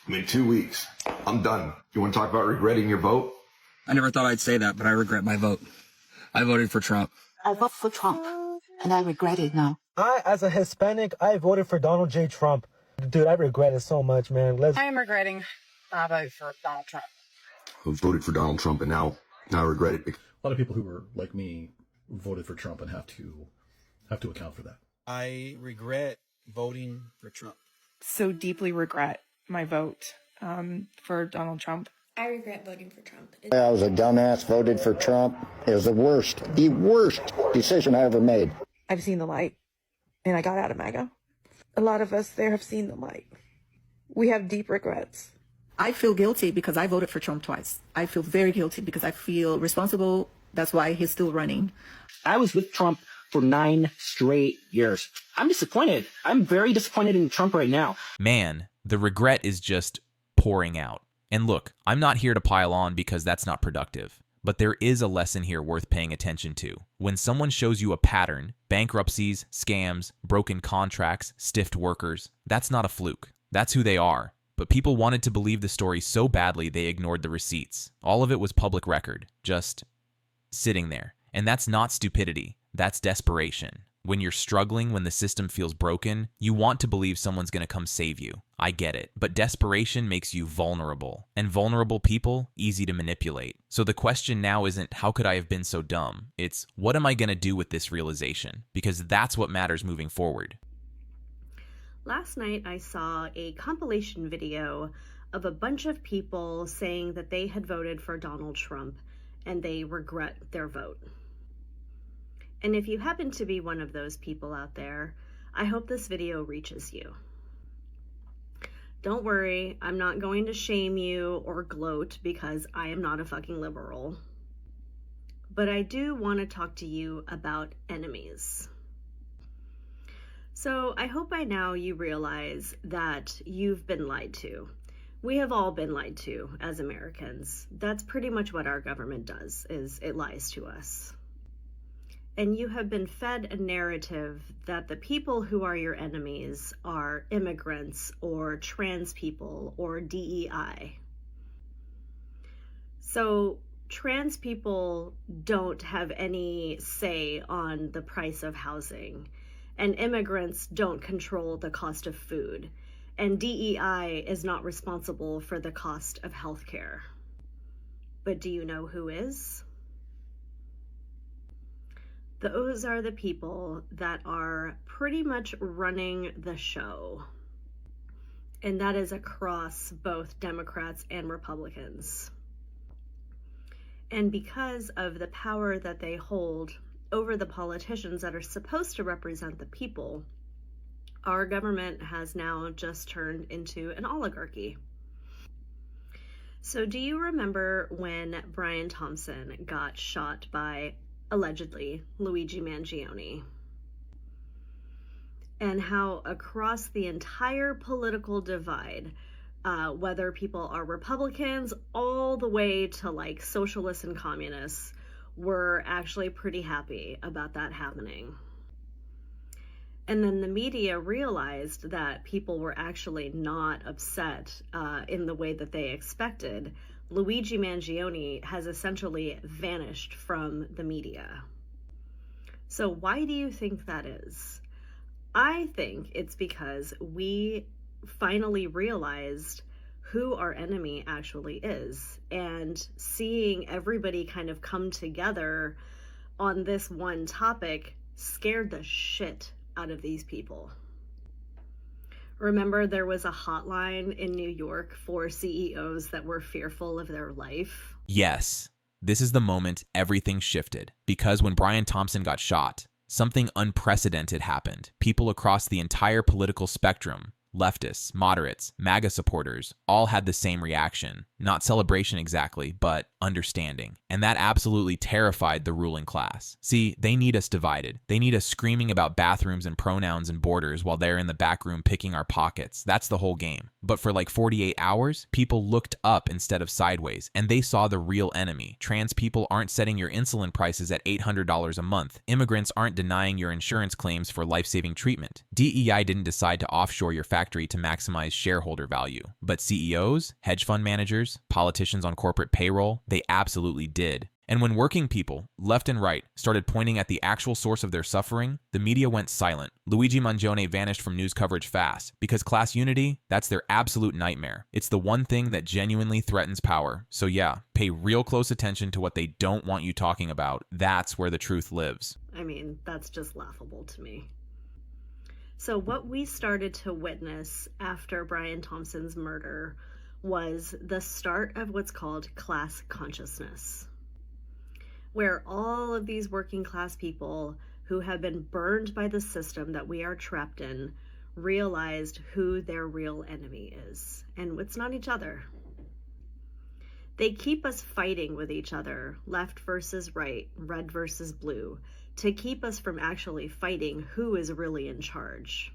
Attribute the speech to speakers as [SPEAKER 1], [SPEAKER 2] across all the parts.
[SPEAKER 1] I mean, 2 weeks. I'm done. You want to talk about regretting your vote?
[SPEAKER 2] I never thought I'd say that, but I regret my vote. I voted for Trump.
[SPEAKER 3] I voted for Trump, and I regret it now.
[SPEAKER 4] As a Hispanic, I voted for Donald J. Trump. Dude, I regret it so much, man.
[SPEAKER 5] I am regretting my vote for Donald Trump.
[SPEAKER 1] I voted for Donald Trump, and now I regret it.
[SPEAKER 6] A lot of people who were like me voted for Trump and have to account for that.
[SPEAKER 7] I regret voting for Trump.
[SPEAKER 8] So deeply regret my vote for Donald Trump.
[SPEAKER 9] I regret voting for Trump.
[SPEAKER 10] I was a dumbass, voted for Trump. It was the worst decision I ever made.
[SPEAKER 8] I've seen the light, and I got out of MAGA. A lot of us there have seen the light. We have deep regrets.
[SPEAKER 11] I feel guilty because I voted for Trump twice. I feel very guilty because I feel responsible. That's why he's still running.
[SPEAKER 12] I was with Trump for 9 straight years. I'm disappointed. I'm very disappointed in Trump right now.
[SPEAKER 13] Man, the regret is just pouring out. And look, I'm not here to pile on because that's not productive. But there is a lesson here worth paying attention to. When someone shows you a pattern, bankruptcies, scams, broken contracts, stiffed workers, that's not a fluke. That's who they are. But people wanted to believe the story so badly they ignored the receipts. All of it was public record, just sitting there. And that's not stupidity, that's desperation. When you're struggling, when the system feels broken, you want to believe someone's going to come save you. I get it. But desperation makes you vulnerable. And vulnerable people, easy to manipulate. So the question now isn't, how could I have been so dumb? It's, what am I going to do with this realization? Because that's what matters moving forward.
[SPEAKER 14] Last night I saw a compilation video of a bunch of people saying that they had voted for Donald Trump and they regret their vote. And if you happen to be one of those people out there, I hope this video reaches you. Don't worry, I'm not going to shame you or gloat because I am not a fucking liberal. But I do want to talk to you about enemies. So I hope by now you realize that you've been lied to. We have all been lied to as Americans. That's pretty much what our government does, is it lies to us. And you have been fed a narrative that the people who are your enemies are immigrants or trans people or DEI. So trans people don't have any say on the price of housing, and immigrants don't control the cost of food, and DEI is not responsible for the cost of healthcare. But do you know who is? Those are the people that are pretty much running the show. And that is across both Democrats and Republicans. And because of the power that they hold over the politicians that are supposed to represent the people, our government has now just turned into an oligarchy. So do you remember when Brian Thompson got shot by, allegedly, Luigi Mangione? And how across the entire political divide, whether people are Republicans all the way to like socialists and communists, were actually pretty happy about that happening. And then the media realized that people were actually not upset in the way that they expected. Luigi Mangione has essentially vanished from the media. So why do you think that is? I think it's because we finally realized who our enemy actually is, and seeing everybody kind of come together on this one topic scared the shit out of these people. Remember, there was a hotline in New York for CEOs that were fearful of their life?
[SPEAKER 13] Yes, this is the moment everything shifted. Because when Brian Thompson got shot, something unprecedented happened. People across the entire political spectrum, leftists, moderates, MAGA supporters, all had the same reaction. Not celebration exactly, but understanding. And that absolutely terrified the ruling class. See, they need us divided. They need us screaming about bathrooms and pronouns and borders while they're in the back room picking our pockets. That's the whole game. But for like 48 hours, people looked up instead of sideways, and they saw the real enemy. Trans people aren't setting your insulin prices at $800 a month. Immigrants aren't denying your insurance claims for life-saving treatment. DEI didn't decide to offshore your factory factory to maximize shareholder value. But CEOs, hedge fund managers, politicians on corporate payroll, they absolutely did. And when working people, left and right, started pointing at the actual source of their suffering, the media went silent. Luigi Mangione vanished from news coverage fast, because class unity, that's their absolute nightmare. It's the one thing that genuinely threatens power. So yeah, pay real close attention to what they don't want you talking about. That's where the truth lives.
[SPEAKER 14] I mean, that's just laughable to me. So what we started to witness after Brian Thompson's murder was the start of what's called class consciousness, where all of these working class people who have been burned by the system that we are trapped in realized who their real enemy is, and it's not each other. They keep us fighting with each other, left versus right, red versus blue, to keep us from actually fighting who is really in charge.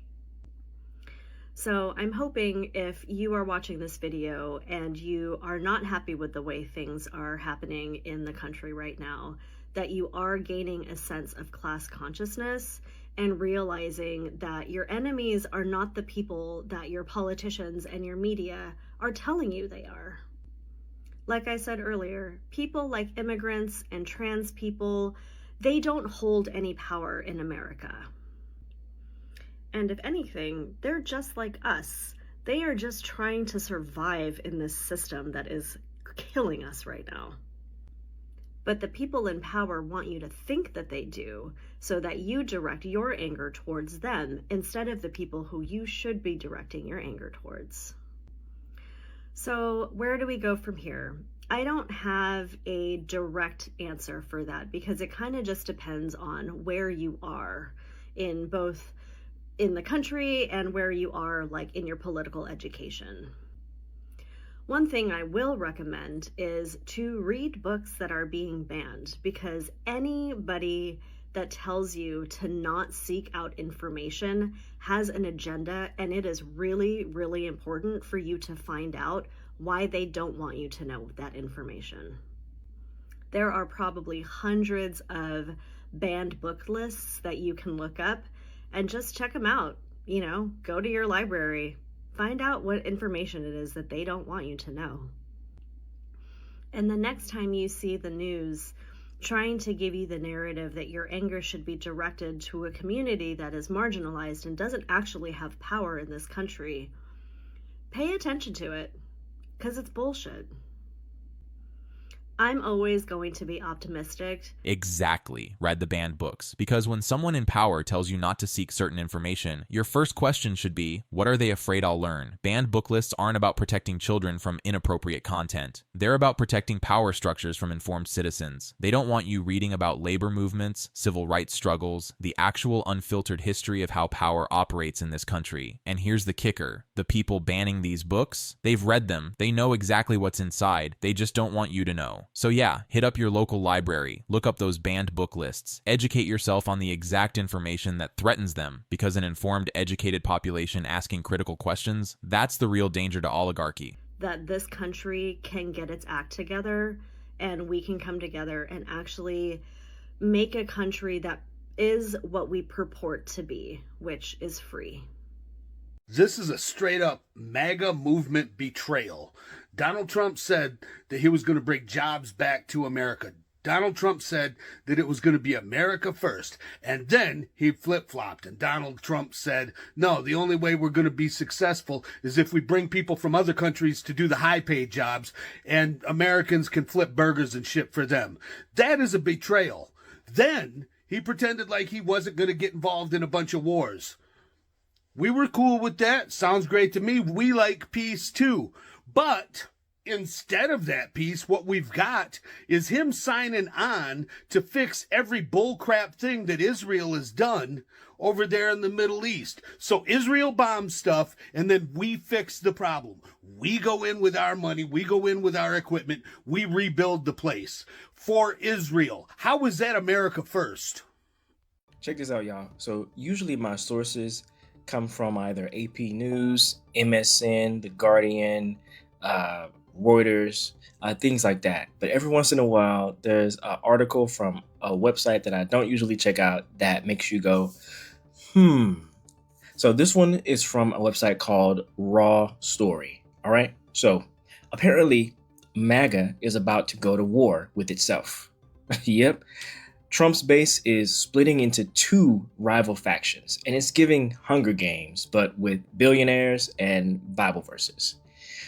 [SPEAKER 14] So I'm hoping if you are watching this video and you are not happy with the way things are happening in the country right now, that you are gaining a sense of class consciousness and realizing that your enemies are not the people that your politicians and your media are telling you they are. Like I said earlier, people like immigrants and trans people, they don't hold any power in America. And if anything, they're just like us. They are just trying to survive in this system that is killing us right now. But the people in power want you to think that they do, so that you direct your anger towards them instead of the people who you should be directing your anger towards. So where do we go from here? I don't have a direct answer for that, because it kind of just depends on where you are in both in the country and where you are like in your political education. One thing I will recommend is to read books that are being banned, because anybody that tells you to not seek out information has an agenda, and it is really, really important for you to find out why they don't want you to know that information. There are probably hundreds of banned book lists that you can look up and just check them out. You know, go to your library, find out what information it is that they don't want you to know. And the next time you see the news trying to give you the narrative that your anger should be directed to a community that is marginalized and doesn't actually have power in this country, pay attention to it, because it's bullshit. I'm always going to be optimistic.
[SPEAKER 13] Exactly. Read the banned books. Because when someone in power tells you not to seek certain information, your first question should be, what are they afraid I'll learn? Banned book lists aren't about protecting children from inappropriate content. They're about protecting power structures from informed citizens. They don't want you reading about labor movements, civil rights struggles, the actual unfiltered history of how power operates in this country. And here's the kicker. The people banning these books, they've read them. They know exactly what's inside. They just don't want you to know. So yeah, hit up your local library, look up those banned book lists, educate yourself on the exact information that threatens them, because an informed, educated population asking critical questions, that's the real danger to oligarchy.
[SPEAKER 14] That this country can get its act together, and we can come together and actually make a country that is what we purport to be, which is free.
[SPEAKER 15] This is a straight up MAGA movement betrayal. Donald Trump said that he was going to bring jobs back to America. Donald Trump said that it was going to be America first. And then he flip-flopped. And Donald Trump said, no, the only way we're going to be successful is if we bring people from other countries to do the high-paid jobs, and Americans can flip burgers and shit for them. That is a betrayal. Then he pretended like he wasn't going to get involved in a bunch of wars. We were cool with that. Sounds great to me. We like peace too. But instead of that peace, what we've got is him signing on to fix every bullcrap thing that Israel has done over there in the Middle East. So Israel bombs stuff, and then we fix the problem. We go in with our money. We go in with our equipment. We rebuild the place for Israel. How is that America first?
[SPEAKER 16] Check this out, y'all. So usually my sources come from either AP News, MSN, The Guardian, Reuters, things like that. But every once in a while, there's an article from a website that I don't usually check out that makes you go, So this one is from a website called Raw Story. All right. So apparently MAGA is about to go to war with itself. Yep. Trump's base is splitting into two rival factions, and it's giving Hunger Games, but with billionaires and Bible verses.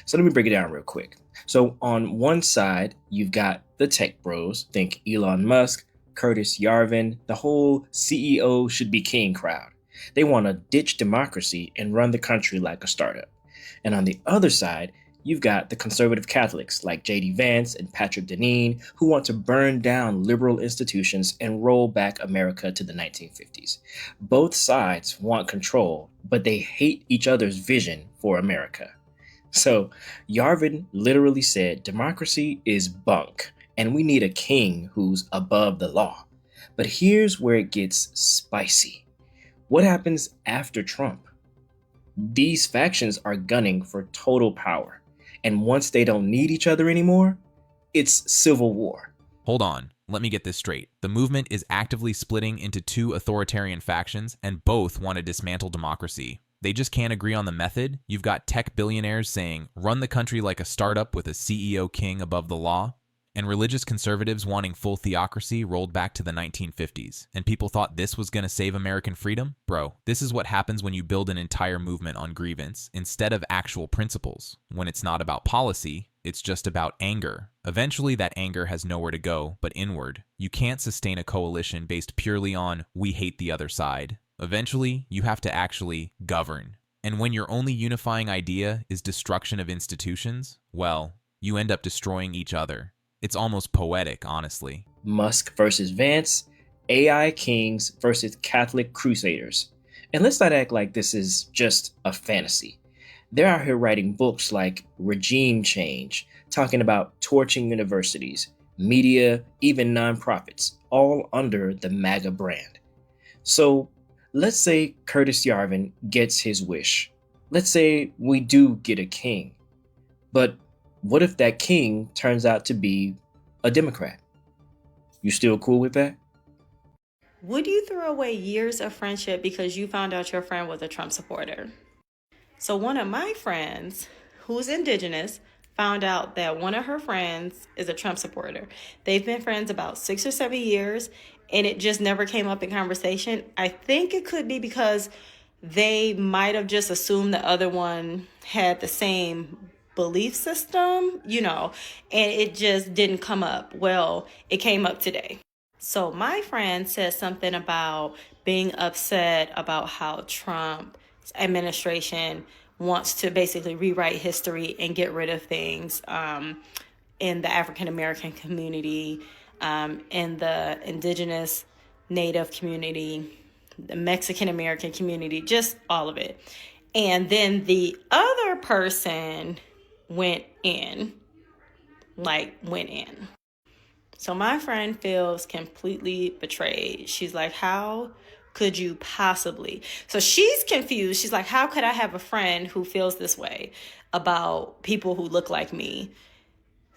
[SPEAKER 16] So let me break it down real quick. So on one side, you've got the tech bros, think Elon Musk, Curtis Yarvin, the whole CEO should be king crowd. They want to ditch democracy and run the country like a startup. And on the other side, you've got the conservative Catholics like J.D. Vance and Patrick Deneen who want to burn down liberal institutions and roll back America to the 1950s. Both sides want control, but they hate each other's vision for America. So Yarvin literally said democracy is bunk and we need a king who's above the law. But here's where it gets spicy. What happens after Trump? These factions are gunning for total power. And once they don't need each other anymore, it's civil war.
[SPEAKER 13] Hold on, let me get this straight. The movement is actively splitting into two authoritarian factions, and both want to dismantle democracy. They just can't agree on the method. You've got tech billionaires saying, run the country like a startup with a CEO king above the law, and religious conservatives wanting full theocracy rolled back to the 1950s. And people thought this was going to save American freedom? Bro, this is what happens when you build an entire movement on grievance instead of actual principles. When it's not about policy, it's just about anger. Eventually, that anger has nowhere to go but inward. You can't sustain a coalition based purely on, we hate the other side. Eventually, you have to actually govern. And when your only unifying idea is destruction of institutions, well, you end up destroying each other. It's almost poetic, honestly.
[SPEAKER 16] Musk versus Vance, AI kings versus Catholic crusaders. And let's not act like this is just a fantasy. They're out here writing books like Regime Change, talking about torching universities, media, even nonprofits, all under the MAGA brand. So let's say Curtis Yarvin gets his wish. Let's say we do get a king. But what if that king turns out to be a Democrat? You still cool with that?
[SPEAKER 9] Would you throw away years of friendship because you found out your friend was a Trump supporter? So one of my friends, who's indigenous, found out that one of her friends is a Trump supporter. They've been friends about 6 or 7 years, and it just never came up in conversation. I think it could be because they might have just assumed the other one had the same belief system, and it just didn't come up. Well, it came up today. So my friend said something about being upset about how Trump's administration wants to basically rewrite history and get rid of things in the African American community, in the indigenous Native community, the Mexican American community, just all of it. And then the other person went in. So my friend feels completely betrayed. She's like, how could you possibly? So she's confused. She's like, how could I have a friend who feels this way about people who look like me?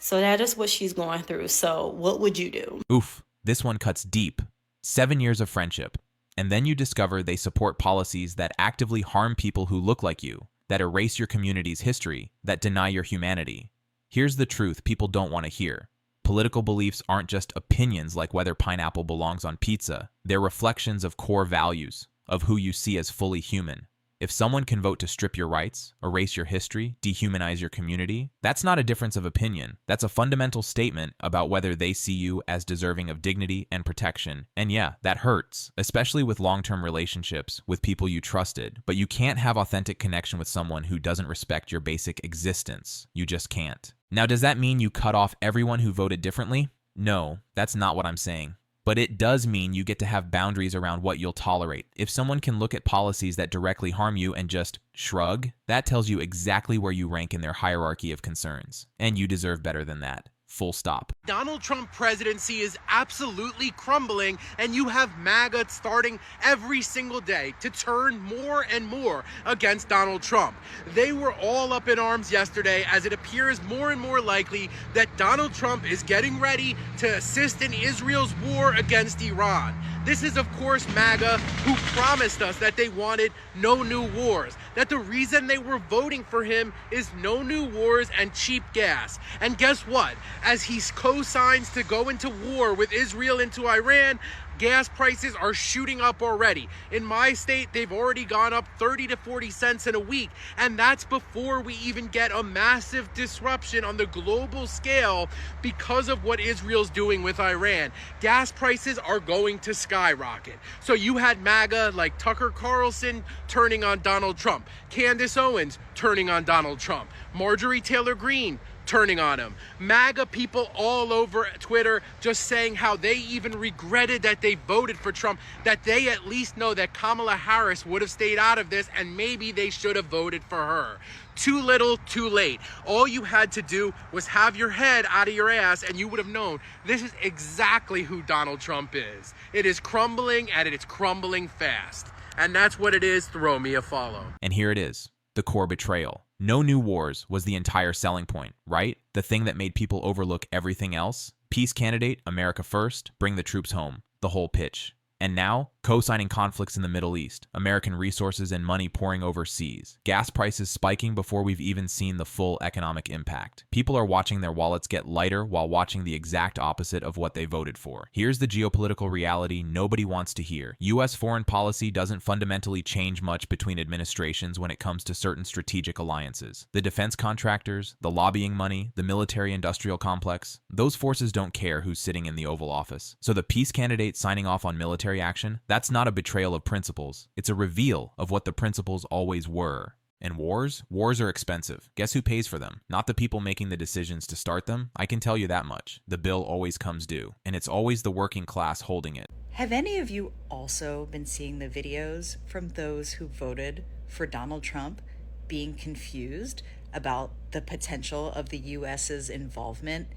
[SPEAKER 9] So that is what she's going through. So what would you do?
[SPEAKER 13] Oof, this one cuts deep. 7 years of friendship. And then you discover they support policies that actively harm people who look like you, that erase your community's history, that deny your humanity. Here's the truth people don't want to hear. Political beliefs aren't just opinions like whether pineapple belongs on pizza. They're reflections of core values, of who you see as fully human. If someone can vote to strip your rights, erase your history, dehumanize your community, that's not a difference of opinion. That's a fundamental statement about whether they see you as deserving of dignity and protection. And yeah, that hurts, especially with long-term relationships with people you trusted. But you can't have authentic connection with someone who doesn't respect your basic existence. You just can't. Now, does that mean you cut off everyone who voted differently? No, that's not what I'm saying. But it does mean you get to have boundaries around what you'll tolerate. If someone can look at policies that directly harm you and just shrug, that tells you exactly where you rank in their hierarchy of concerns. And you deserve better than that. Full stop.
[SPEAKER 17] Donald Trump presidency is absolutely crumbling, and you have MAGA starting every single day to turn more and more against Donald Trump. They were all up in arms yesterday as it appears more and more likely that Donald Trump is getting ready to assist in Israel's war against Iran. This is, of course, MAGA, who promised us that they wanted no new wars, that the reason they were voting for him is no new wars and cheap gas. And guess what? As he co-signs to go into war with Israel into Iran, gas prices are shooting up already. In my state, they've already gone up 30 to 40 cents in a week, and that's before we even get a massive disruption on the global scale because of what Israel's doing with Iran. Gas prices are going to skyrocket. So you had MAGA like Tucker Carlson turning on Donald Trump, Candace Owens turning on Donald Trump, Marjorie Taylor Greene turning on him, MAGA people all over Twitter just saying how they even regretted that they voted for Trump, that they at least know that Kamala Harris would have stayed out of this and maybe they should have voted for her. Too little, too late. All you had to do was have your head out of your ass and you would have known this is exactly who Donald Trump is. It is crumbling and it's crumbling fast. And that's what it is. Throw me a follow.
[SPEAKER 13] And here it is, the core betrayal. No new wars was the entire selling point, right? The thing that made people overlook everything else? Peace candidate, America first, bring the troops home. The whole pitch. And now, co-signing conflicts in the Middle East, American resources and money pouring overseas, gas prices spiking before we've even seen the full economic impact. People are watching their wallets get lighter while watching the exact opposite of what they voted for. Here's the geopolitical reality nobody wants to hear. U.S. foreign policy doesn't fundamentally change much between administrations when it comes to certain strategic alliances. The defense contractors, the lobbying money, the military-industrial complex, those forces don't care who's sitting in the Oval Office. So the peace candidate signing off on military action, that's not a betrayal of principles. It's a reveal of what the principles always were. And wars? Wars are expensive. Guess who pays for them? Not the people making the decisions to start them. I can tell you that much. The bill always comes due. And it's always the working class holding it.
[SPEAKER 18] Have any of you also been seeing the videos from those who voted for Donald Trump being confused about the potential of the US's involvement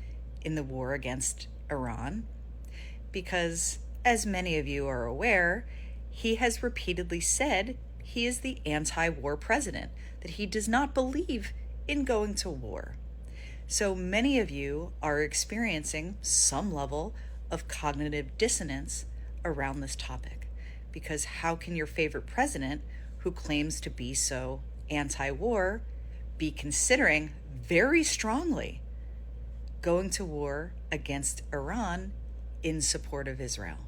[SPEAKER 18] in the war against Iran? Because, as many of you are aware, he has repeatedly said he is the anti-war president, that he does not believe in going to war. So many of you are experiencing some level of cognitive dissonance around this topic, because how can your favorite president, who claims to be so anti-war, be considering very strongly going to war against Iran in support of Israel?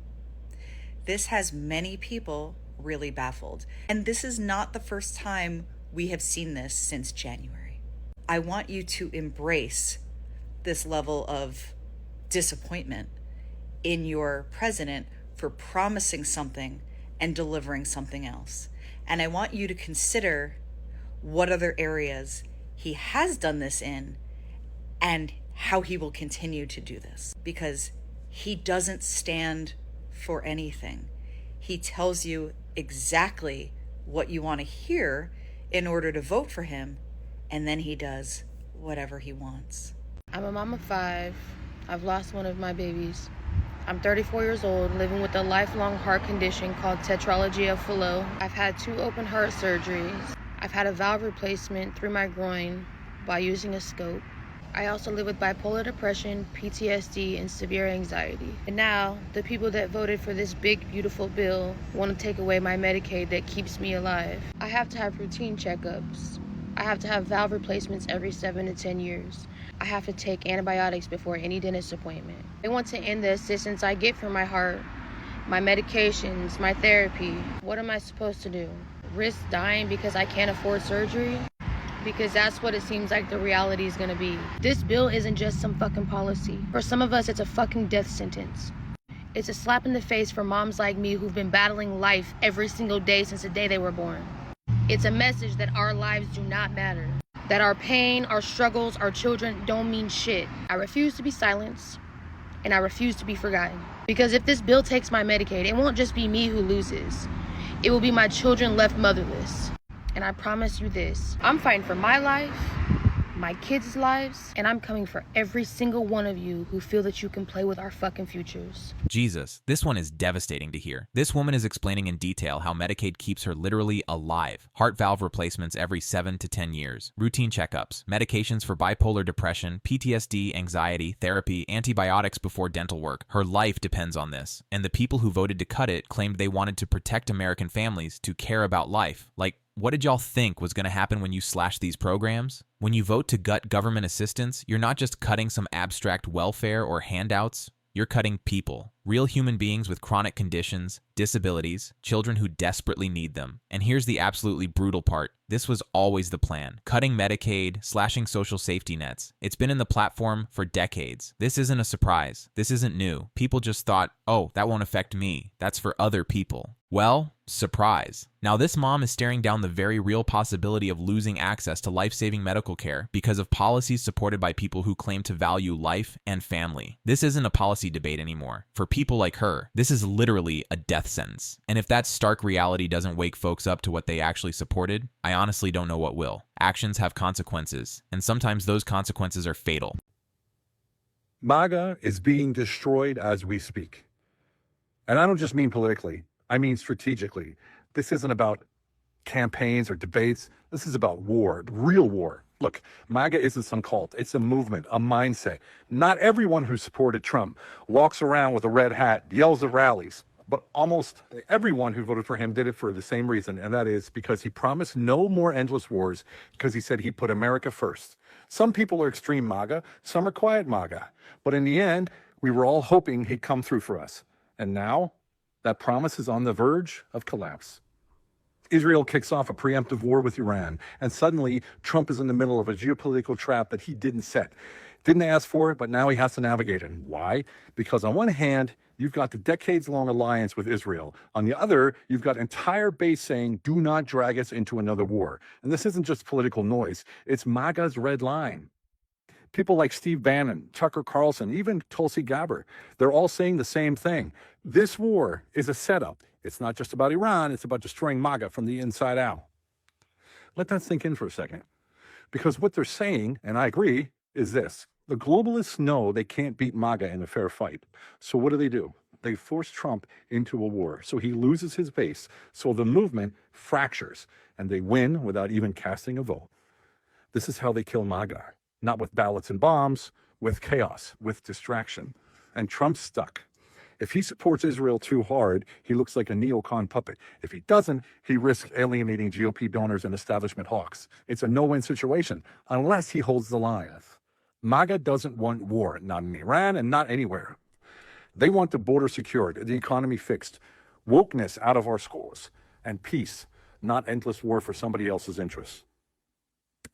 [SPEAKER 18] This has many people really baffled. And this is not the first time we have seen this since January. I want you to embrace this level of disappointment in your president for promising something and delivering something else. And I want you to consider what other areas he has done this in and how he will continue to do this. Because he doesn't stand for anything. He tells you exactly what you want to hear in order to vote for him, and then he does whatever he wants.
[SPEAKER 19] I'm a mom of 5. I've lost one of my babies. I'm 34 years old, living with a lifelong heart condition called tetralogy of Fallot. I've had 2 open heart surgeries. I've had a valve replacement through my groin by using a scope. I also live with bipolar depression, PTSD, and severe anxiety. And now, the people that voted for this big, beautiful bill want to take away my Medicaid that keeps me alive. I have to have routine checkups. I have to have valve replacements every 7 to 10 years. I have to take antibiotics before any dentist appointment. They want to end the assistance I get for my heart, my medications, my therapy. What am I supposed to do? Risk dying because I can't afford surgery? Because that's what it seems like the reality is gonna be. This bill isn't just some fucking policy. For some of us, it's a fucking death sentence. It's a slap in the face for moms like me who've been battling life every single day since the day they were born. It's a message that our lives do not matter. That our pain, our struggles, our children don't mean shit. I refuse to be silenced, and I refuse to be forgotten. Because if this bill takes my Medicaid, it won't just be me who loses. It will be my children left motherless. And I promise you this, I'm fighting for my life, my kids' lives, and I'm coming for every single one of you who feel that you can play with our fucking futures.
[SPEAKER 13] Jesus, this one is devastating to hear. This woman is explaining in detail how Medicaid keeps her literally alive. Heart valve replacements every 7 to 10 years, routine checkups, medications for bipolar depression, PTSD, anxiety, therapy, antibiotics before dental work. Her life depends on this. And the people who voted to cut it claimed they wanted to protect American families, to care about life. Like, what did y'all think was going to happen when you slash these programs? When you vote to gut government assistance, you're not just cutting some abstract welfare or handouts. You're cutting people, real human beings with chronic conditions, disabilities, children who desperately need them. And here's the absolutely brutal part. This was always the plan. Cutting Medicaid, slashing social safety nets. It's been in the platform for decades. This isn't a surprise. This isn't new. People just thought, oh, that won't affect me. That's for other people. Well, surprise. Now this mom is staring down the very real possibility of losing access to life-saving medical care because of policies supported by people who claim to value life and family. This isn't a policy debate anymore. For people like her, this is literally a death sentence. And if that stark reality doesn't wake folks up to what they actually supported, I honestly don't know what will. Actions have consequences, and sometimes those consequences are fatal.
[SPEAKER 20] MAGA is being destroyed as we speak. And I don't just mean politically. I mean strategically. This isn't about campaigns or debates. This is about war, real war. Look, MAGA isn't some cult. It's a movement, a mindset. Not everyone who supported Trump walks around with a red hat, yells at rallies, but almost everyone who voted for him did it for the same reason, and that is because he promised no more endless wars, because he said he put America first. Some people are extreme MAGA, some are quiet MAGA, but in the end, we were all hoping he'd come through for us. And now, that promise is on the verge of collapse. Israel kicks off a preemptive war with Iran, and suddenly Trump is in the middle of a geopolitical trap that he didn't set. Didn't ask for it, but now he has to navigate it. Why? Because on one hand, you've got the decades-long alliance with Israel. On the other, you've got entire base saying, do not drag us into another war. And this isn't just political noise. It's MAGA's red line. People like Steve Bannon, Tucker Carlson, even Tulsi Gabbard, they're all saying the same thing. This war is a setup. It's not just about Iran, it's about destroying MAGA from the inside out. Let that sink in for a second. Because what they're saying, and I agree, is this. The globalists know they can't beat MAGA in a fair fight. So what do? They force Trump into a war. So he loses his base. So the movement fractures, and they win without even casting a vote. This is how they kill MAGA. Not with ballots and bombs, with chaos, with distraction. And Trump's stuck. If he supports Israel too hard, he looks like a neocon puppet. If he doesn't, he risks alienating GOP donors and establishment hawks. It's a no-win situation, unless he holds the line. MAGA doesn't want war, not in Iran and not anywhere. They want the border secured, the economy fixed, wokeness out of our schools, and peace, not endless war for somebody else's interests.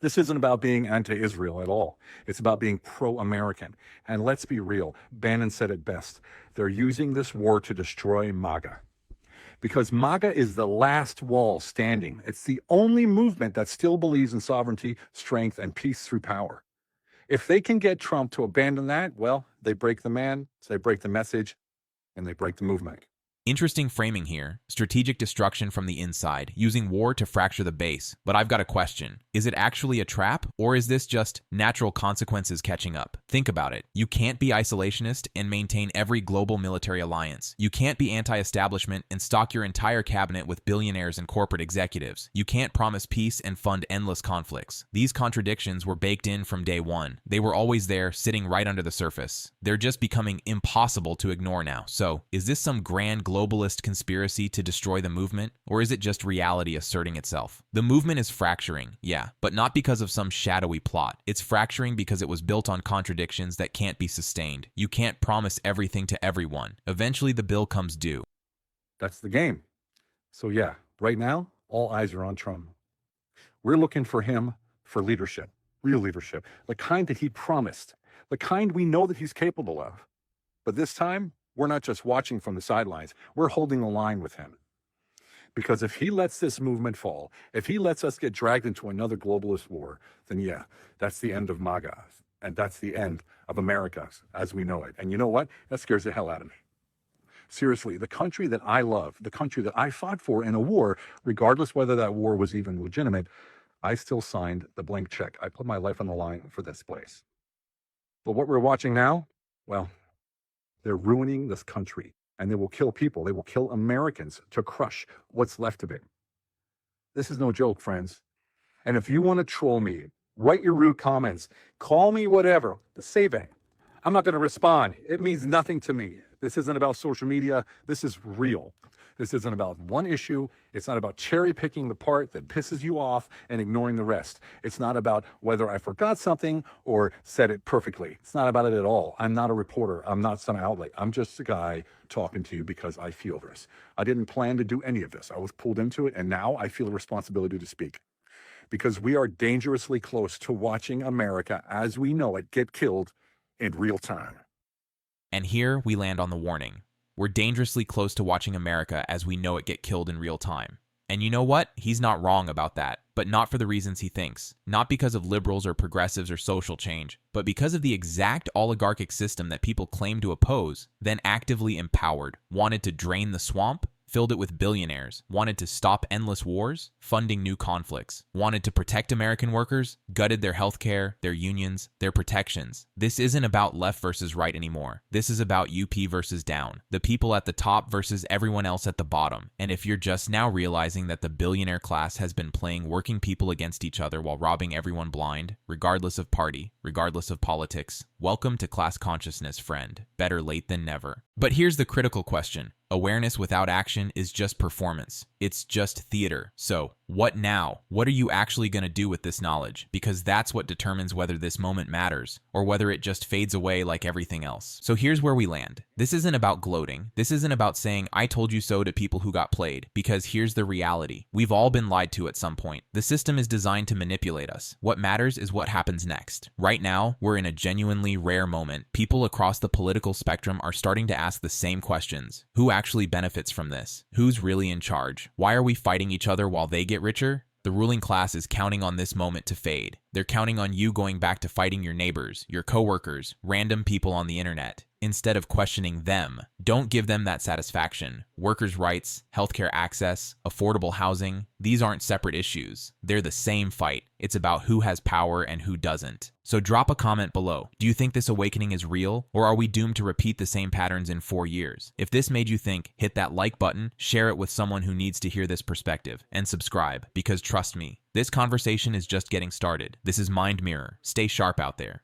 [SPEAKER 20] This isn't about being anti-Israel at all. It's about being pro-American. And let's be real, Bannon said it best. They're using this war to destroy MAGA. Because MAGA is the last wall standing. It's the only movement that still believes in sovereignty, strength, and peace through power. If they can get Trump to abandon that, well, they break the man, so they break the message, and they break the movement.
[SPEAKER 13] Interesting framing here. Strategic destruction from the inside, using war to fracture the base. But I've got a question. Is it actually a trap, or is this just natural consequences catching up? Think about it. You can't be isolationist and maintain every global military alliance. You can't be anti-establishment and stock your entire cabinet with billionaires and corporate executives. You can't promise peace and fund endless conflicts. These contradictions were baked in from day one. They were always there, sitting right under the surface. They're just becoming impossible to ignore now. So, is this some grand globalist conspiracy to destroy the movement, or is it just reality asserting itself? The movement is fracturing, yeah, but not because of some shadowy plot. It's fracturing because it was built on contradictions that can't be sustained. You can't promise everything to everyone. Eventually the bill comes due.
[SPEAKER 20] That's the game. So yeah, right now, all eyes are on Trump. We're looking for him for leadership, real leadership, the kind that he promised, the kind we know that he's capable of. But this time, we're not just watching from the sidelines. We're holding the line with him. Because if he lets this movement fall, if he lets us get dragged into another globalist war, then yeah, that's the end of MAGA. And that's the end of America as we know it. And you know what? That scares the hell out of me. Seriously, the country that I love, the country that I fought for in a war, regardless whether that war was even legitimate, I still signed the blank check. I put my life on the line for this place. But what we're watching now, well, they're ruining this country, and they will kill people. They will kill Americans to crush what's left of it. This is no joke, friends. And if you want to troll me, write your rude comments, call me whatever, save it. I'm not going to respond. It means nothing to me. This isn't about social media. This is real. This isn't about one issue. It's not about cherry picking the part that pisses you off and ignoring the rest. It's not about whether I forgot something or said it perfectly. It's not about it at all. I'm not a reporter. I'm not some outlet. I'm just a guy talking to you because I feel this. I didn't plan to do any of this. I was pulled into it, and now I feel a responsibility to speak. Because we are dangerously close to watching America as we know it get killed in real time.
[SPEAKER 13] And here we land on the warning. We're dangerously close to watching America as we know it get killed in real time. And you know what? He's not wrong about that, but not for the reasons he thinks. Not because of liberals or progressives or social change, but because of the exact oligarchic system that people claim to oppose, then actively empowered, wanted to drain the swamp, filled it with billionaires, wanted to stop endless wars, funding new conflicts, wanted to protect American workers, gutted their healthcare, their unions, their protections. This isn't about left versus right anymore. This is about UP versus down, the people at the top versus everyone else at the bottom. And if you're just now realizing that the billionaire class has been playing working people against each other while robbing everyone blind, regardless of party, regardless of politics, welcome to class consciousness, friend. Better late than never. But here's the critical question. Awareness without action is just performance. It's just theater. So, what now? What are you actually going to do with this knowledge? Because that's what determines whether this moment matters, or whether it just fades away like everything else. So here's where we land. This isn't about gloating. This isn't about saying, I told you so to people who got played, because here's the reality. We've all been lied to at some point. The system is designed to manipulate us. What matters is what happens next. Right now, we're in a genuinely rare moment. People across the political spectrum are starting to ask the same questions. Who actually benefits from this? Who's really in charge? Why are we fighting each other while they get richer? The ruling class is counting on this moment to fade. They're counting on you going back to fighting your neighbors, your coworkers, random people on the internet, instead of questioning them. Don't give them that satisfaction. Workers' rights, healthcare access, affordable housing, these aren't separate issues. They're the same fight. It's about who has power and who doesn't. So drop a comment below. Do you think this awakening is real, or are we doomed to repeat the same patterns in 4 years? If this made you think, hit that like button, share it with someone who needs to hear this perspective, and subscribe, because trust me, this conversation is just getting started. This is Mind Mirror. Stay sharp out there.